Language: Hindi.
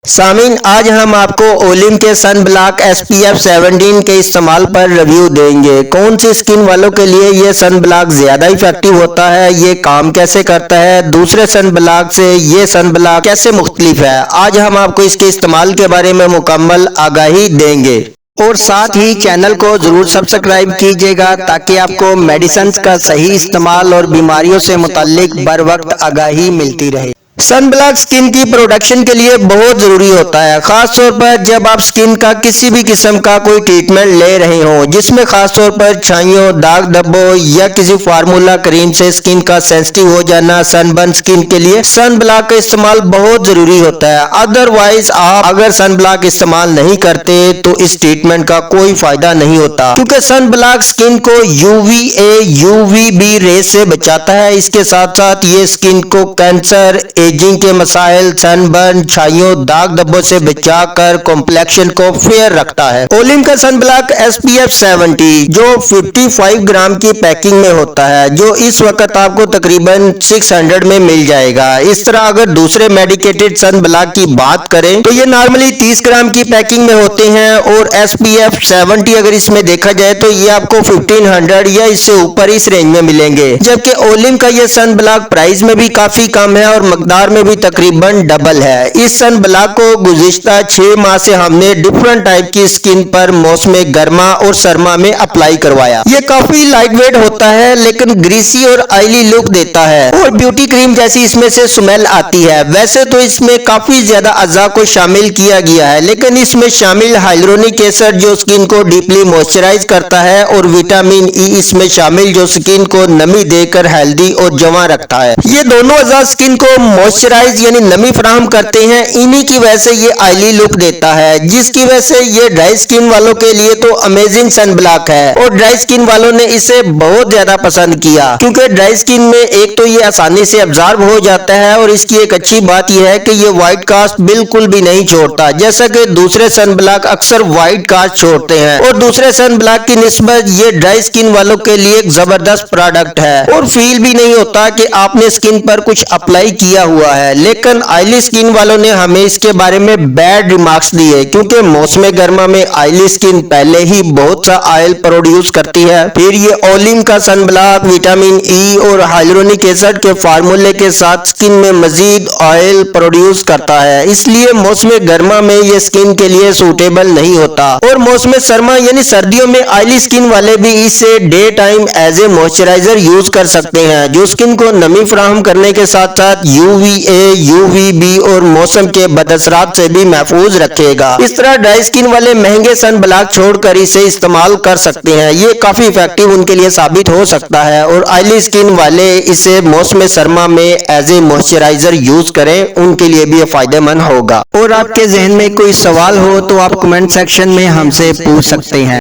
सामीन, आज हम आपको ओलिम के सन ब्लॉक SPF 17 के इस्तेमाल पर रिव्यू देंगे। कौन सी स्किन वालों के लिए ये सन ब्लॉक ज्यादा इफेक्टिव होता है, ये काम कैसे करता है, दूसरे सन ब्लॉक से ये सन ब्लॉक कैसे मुख्तलिफ है। आज हम आपको इसके इस्तेमाल के बारे में मुकम्मल आगाही देंगे और साथ ही चैनल को जरूर सब्सक्राइब कीजिएगा ताकि आपको मेडिसिन का सही इस्तेमाल और बीमारियों से मुताल्लिक बर वक्त आगाही मिलती रहे। सन ब्लॉक स्किन की प्रोडक्शन के लिए बहुत जरूरी होता है, खास तौर पर जब आप स्किन का किसी भी किस्म का कोई ट्रीटमेंट ले रहे हो, जिसमें खास तौर पर छाइयों, दाग धब्बों या किसी फार्मूला क्रीम से स्किन का सेंसिटिव हो जाना। सनबर्न स्किन के लिए सन ब्लॉक का इस्तेमाल बहुत जरूरी होता है। अदरवाइज आप अगर सन ब्लॉक इस्तेमाल नहीं करते तो इस ट्रीटमेंट का कोई फायदा नहीं होता, क्योंकि सन ब्लॉक स्किन को UVA UVB रेस से बचाता है। इसके साथ साथ ये स्किन को कैंसर, एजिंग के मसाइल, सनबर्न, छाइयों, दाग धब्बों से बचाकर कॉम्प्लेक्शन को फेयर रखता है। ओलिम का सन ब्लॉक SPF 70 जो 55 ग्राम की पैकिंग में होता है, जो इस वक्त आपको तकरीबन 600 में मिल जाएगा। इस तरह अगर दूसरे मेडिकेटेड सन ब्लॉक की बात करें तो ये नॉर्मली 30 ग्राम की पैकिंग में होते हैं और SPF 70 अगर इसमें देखा जाए तो ये आपको 1500 या इससे ऊपर इस रेंज में मिलेंगे। जबकि ओलिम का ये सन ब्लॉक प्राइस में भी काफी कम है और मकदार में भी तकरीबन डबल है। इस सन ब्लॉक को गुज़िश्ता 6 माह से हमने डिफरेंट टाइप की स्किन पर मौसम गर्मा और सरमा में अप्लाई करवाया। ये काफी लाइट वेट होता है लेकिन ग्रीसी और ऑयली लुक देता है और ब्यूटी क्रीम जैसी इसमें से स्मेल आती है। वैसे तो इसमें काफी ज्यादा अज़ा को शामिल किया गया है, लेकिन इसमें शामिल हाइलुरोनिक एसिड जो स्किन को डीपली मॉइस्चराइज करता है और विटामिन E इसमें शामिल जो स्किन को नमी देकर हेल्दी और जवां रखता है। ये दोनों अज़ा स्किन को मॉइस्चराइज यानी नमी फराहम करते हैं। इन्हीं की वजह से ये ऑयली लुक देता है, जिसकी वजह से ये ड्राई स्किन वालों के लिए तो अमेजिंग सन ब्लॉक है और ड्राई स्किन वालों ने इसे बहुत ज्यादा पसंद किया, क्योंकि ड्राई स्किन में एक तो ये आसानी से अब्जॉर्ब हो जाता है और इसकी एक अच्छी बात यह है कि ये व्हाइट कास्ट बिल्कुल भी नहीं छोड़ता, जैसा कि दूसरे सन ब्लॉक अक्सर व्हाइट कास्ट छोड़ते हैं। और दूसरे सन ब्लॉक की निस्बत ये ड्राई स्किन वालों के लिए एक जबरदस्त प्रोडक्ट है और फील भी नहीं होता कि आपने स्किन पर कुछ अप्लाई किया हुआ है। लेकिन ऑयली स्किन वालों ने हमें इसके बारे में बैड रिमार्क्स दिए, क्योंकि मौसम गर्मा में ऑयली स्किन पहले ही बहुत सा ऑयल प्रोड्यूस करती है। फिर ये ओलिम का सन ब्लॉक विटामिन E और हाइलुरोनिक एसिड के फार्मूले के साथ स्किन में मजीद ऑयल प्रोड्यूस करता है, इसलिए मौसम गर्मा में ये स्किन के लिए सूटेबल नहीं होता। और मौसम सरमा यानी सर्दियों में ऑयली स्किन वाले भी इसे day time as a moisturiser use कर सकते हैं, जो स्किन को नमी फराहम करने के साथ साथ UVA UVB और मौसम के बदअसरात से भी महफूज रखेगा। इस तरह ड्राई स्किन वाले महंगे सन ब्लॉक छोड़कर इसे इस्तेमाल कर सकते हैं। ये काफी इफेक्टिव उनके लिए साबित हो सकता है और ऑयली स्किन वाले इसे मौसम सरमा में एज ए मॉइस्चराइजर यूज करें, उनके लिए भी ये फायदेमंद होगा। और आपके जहन में कोई सवाल हो तो आप कमेंट सेक्शन में हमसे पूछ सकते हैं।